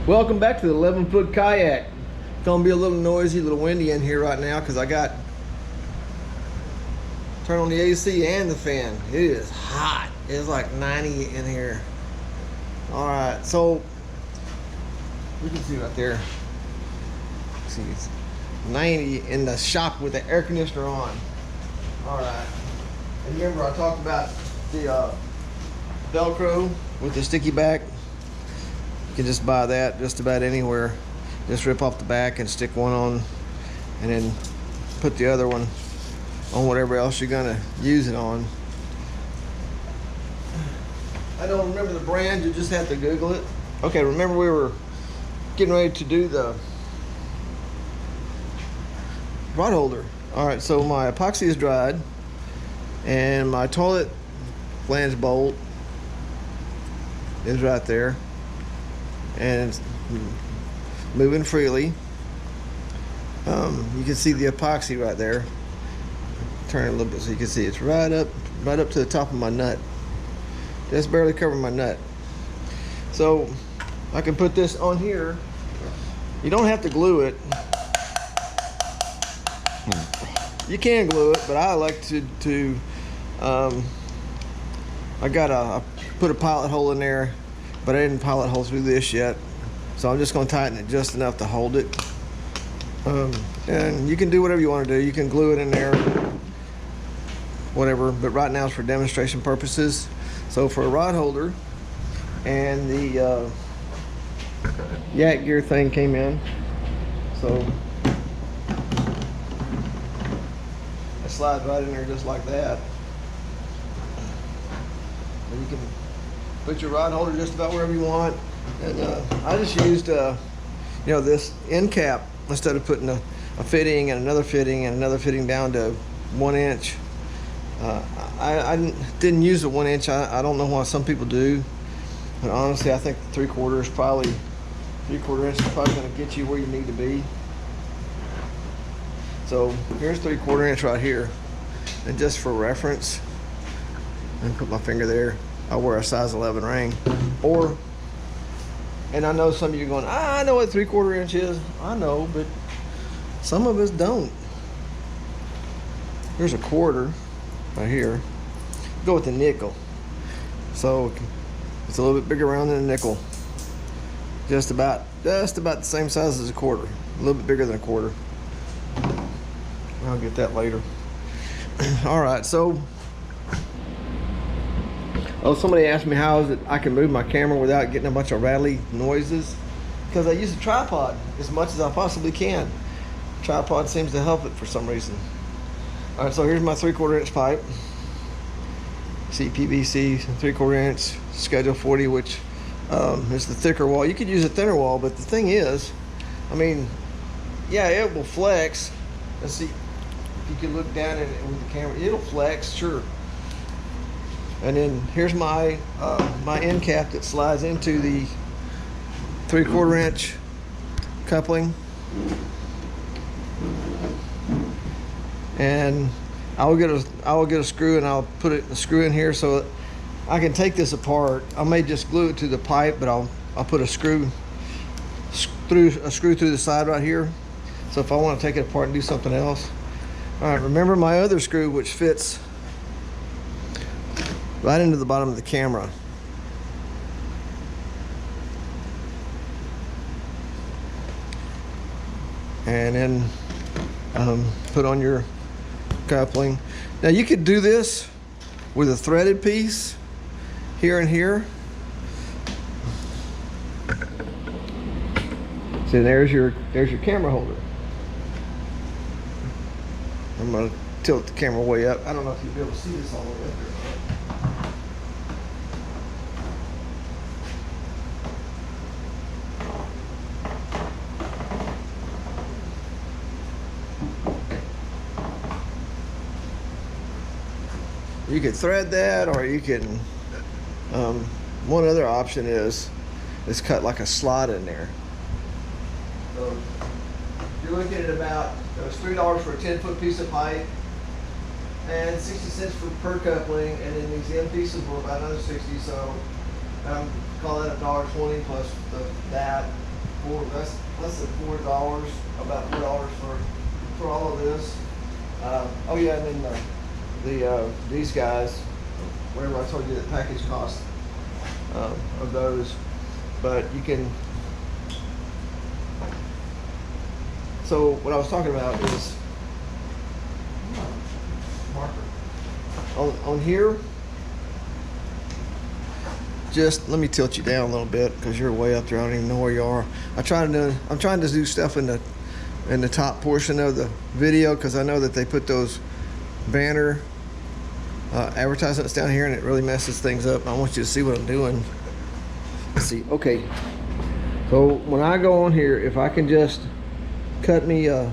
Welcome back to the 11-foot kayak. It's gonna be a little noisy, a little windy in here right now because I got turn on the AC and the fan. It is hot. It's like 90 in here. All right, so we can see right there. See, it's 90 in the shop with the air conditioner on. All right, and remember I talked about the Velcro with the sticky back. You can just buy that just about anywhere. Just rip off the back and stick one on, and then put the other one on whatever else you're gonna use it on. I don't remember the brand, you just have to Google it. Okay, remember we were getting ready to do the rod holder. All right, so my epoxy is dried and my toilet flange bolt is right there and it's moving freely. You can see the epoxy right there. Turn it a little bit so you can see it's right up to the top of my nut. Just barely covering my nut. So I can put this on here. You don't have to glue it. You can glue it, but I like to I put a pilot hole in there, but I didn't pilot hole through this yet. So I'm just going to tighten it just enough to hold it. And you can do whatever you want to do. You can glue it in there, whatever, but right now it's for demonstration purposes. So for a rod holder, and the yak gear thing came in. So it slides right in there just like that. And you can put your rod holder just about wherever you want. And I just used this end cap instead of putting a fitting and another fitting and another fitting down to 1 inch. I didn't use the 1 inch. I don't know why some people do, but honestly I think 3/4 is probably 3/4 inch is probably going to get you where you need to be. So here's 3/4 inch right here, and just for reference, and put my finger there, I wear a size 11 ring. And I know some of you are going, I know what 3/4 inch is. I know, but some of us don't. Here's a quarter right here. Go with the nickel. So it's a little bit bigger round than a nickel. Just about the same size as a quarter. A little bit bigger than a quarter. I'll get that later. All right, so somebody asked me how is it I can move my camera without getting a bunch of rattly noises. Because I use a tripod as much as I possibly can. Tripod seems to help it for some reason. All right, so here's my 3/4 inch pipe. See, PVC 3/4 inch, schedule 40, which is the thicker wall. You could use a thinner wall, but the thing is, I mean, yeah, it will flex. Let's see, if you can look down at it with the camera, it'll flex, sure. And then here's my my end cap that slides into the 3/4 inch coupling. And I will get a screw and I'll put a screw in here so that I can take this apart. I may just glue it to the pipe, but I'll put a screw through the side right here. So if I want to take it apart and do something else. All right, remember my other screw, which fits right into the bottom of the camera. And then put on your coupling. Now you could do this with a threaded piece here and here. So there's your camera holder. I'm gonna tilt the camera way up. I don't know if you'll be able to see this all the way up here. You could thread that, or you can, one other option is cut like a slot in there. So you're looking at about, it was $3 for a 10-foot piece of pipe, and 60 cents for per coupling, and then these end pieces were about another 60, so call that $1.20 plus that. less than $4, about $4 for all of this. Oh yeah, and then these guys, whatever I told you the package cost of those, but you can. So what I was talking about is on here. Just let me tilt you down a little bit because you're way up there. I don't even know where you are. I'm trying to do stuff in the top portion of the video because I know that they put those banner advertisements down here and it really messes things up. I want you to see what I'm doing. Let's see. Okay. So when I go on here, if I can just cut me out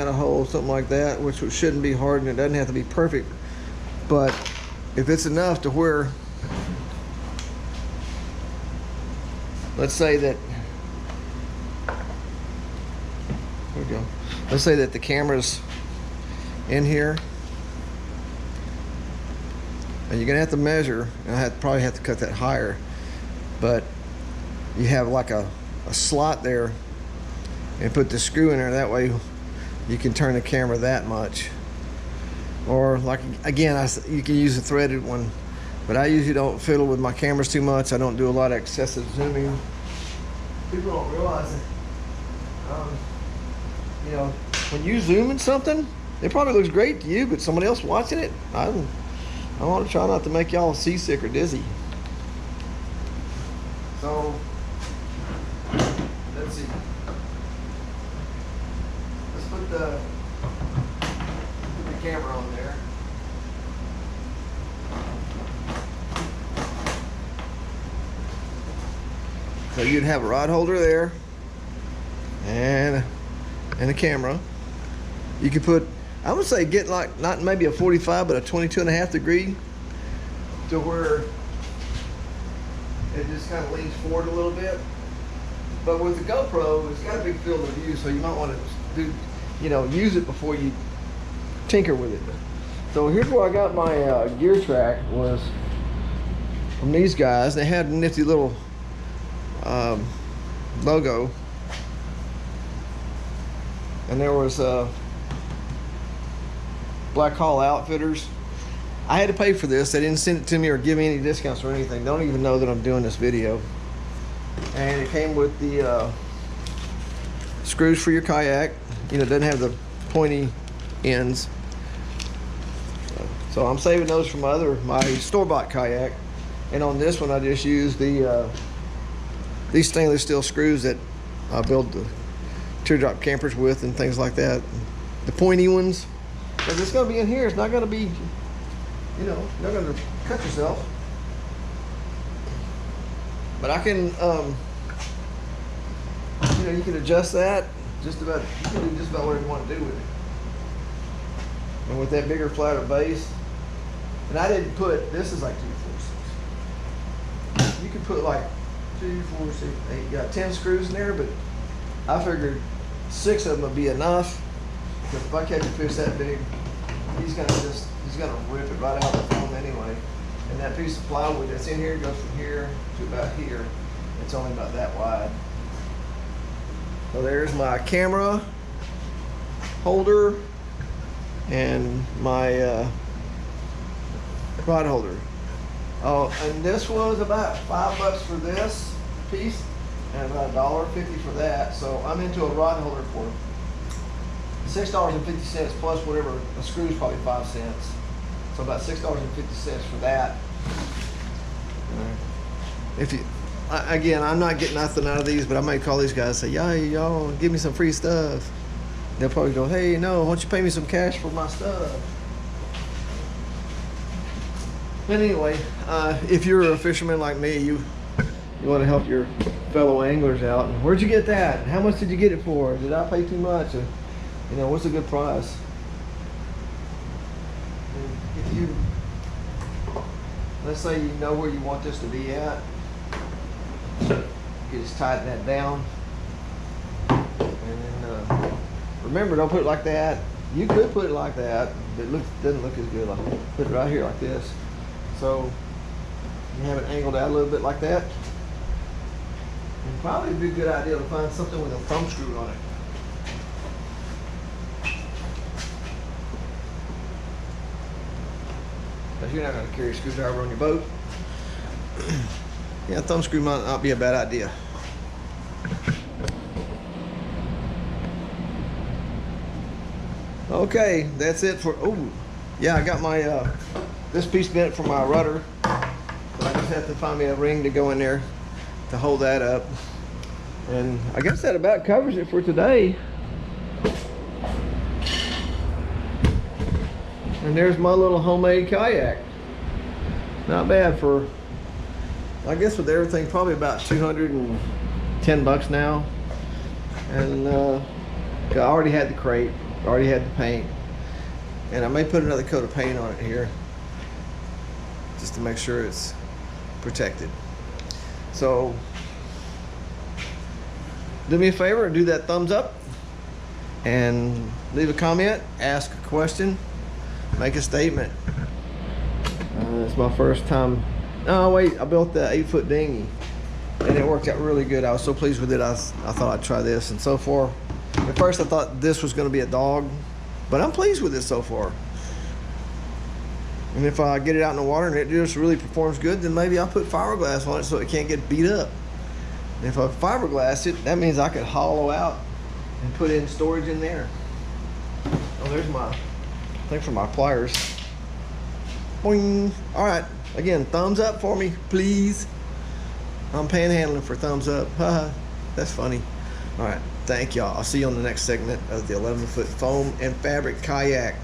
a hole, something like that, which shouldn't be hard and it doesn't have to be perfect, but if it's enough to where, let's say that, there we go, let's say that the camera's in here, and you're gonna have to measure, and I probably have to cut that higher, but you have like a slot there and put the screw in there, that way you can turn the camera that much. Or like, again, you can use a threaded one, but I usually don't fiddle with my cameras too much. I don't do a lot of excessive zooming. People don't realize that, you know, when you zoom in something, it probably looks great to you, but somebody else watching it, I want to try not to make y'all seasick or dizzy. So, let's see. Put the camera on there. So you'd have a rod holder there and a camera. You could put, I would say get like not maybe a 45 but a 22.5 degree to where it just kind of leans forward a little bit. But with the GoPro, it's got a big field of view, so you might want to do, you know, use it before you tinker with it. So here's where I got my gear track, was from these guys. They had a nifty little logo, and there was Black Hall Outfitters. I had to pay for this. They didn't send it to me or give me any discounts or anything. They don't even know that I'm doing this video. And it came with the screws for your kayak. You know, it doesn't have the pointy ends. So I'm saving those for my store-bought kayak. And on this one, I just used these stainless steel screws that I build the teardrop campers with and things like that. The pointy ones, because it's going to be in here. It's not going to be, you know, you're not going to cut yourself. But I can, you know, you can adjust that you can do just about whatever you want to do with it. And with that bigger, flatter base, and I didn't put, this is like 2, 4, 6. You could put like 2, 4, 6, 8, you got 10 screws in there, but I figured 6 of them would be enough, because if I catch a fish that big, he's gonna rip it right out of the foam anyway. And that piece of plywood that's in here goes from here to about here. It's only about that wide. So there's my camera holder and my rod holder. Oh, and this was about $5 for this piece and about $1.50 for that. So I'm into a rod holder for $6.50 plus whatever, a screw is probably 5 cents. So about $6.50 for that. If you, again, I'm not getting nothing out of these, but I might call these guys and say, yeah, y'all give me some free stuff. They'll probably go, hey, no, why don't you pay me some cash for my stuff? But anyway, if you're a fisherman like me, you want to help your fellow anglers out. And where'd you get that? How much did you get it for? Did I pay too much? Or, you know, what's a good price? If you, let's say you know where you want this to be at, you just tighten that down. And then remember, don't put it like that. You could put it like that, but it doesn't look as good. Like, put it right here like this. So and have it angled out a little bit like that. And probably it'd be a good idea to find something with a thumb screw on it. Because you're not going to carry a screwdriver on your boat. Yeah, a thumb screw might not be a bad idea. Okay, that's it for, oh, yeah, I got my, this piece bent for my rudder. So I just have to find me a ring to go in there to hold that up. And I guess that about covers it for today. And there's my little homemade kayak. Not bad for, I guess with everything, probably about 210 bucks now. And I already had the crate, already had the paint. And I may put another coat of paint on it here, just to make sure it's protected. So, do me a favor and do that thumbs up. And leave a comment, ask a question, make a statement. It's my first time. Oh wait, I built the 8-foot dinghy and it worked out really good. I was so pleased with it. I thought I'd try this, and so far, at first I thought this was going to be a dog, but I'm pleased with it so far. And if I get it out in the water and it just really performs good, then maybe I'll put fiberglass on it so it can't get beat up. And if I fiberglass it, that means I could hollow out and put in storage in there. Oh, there's my thing for my pliers. Boing. All right, again, thumbs up for me, please. I'm panhandling for thumbs up. That's funny. All right, thank y'all. I'll see you on the next segment of the 11-foot foam and fabric kayak.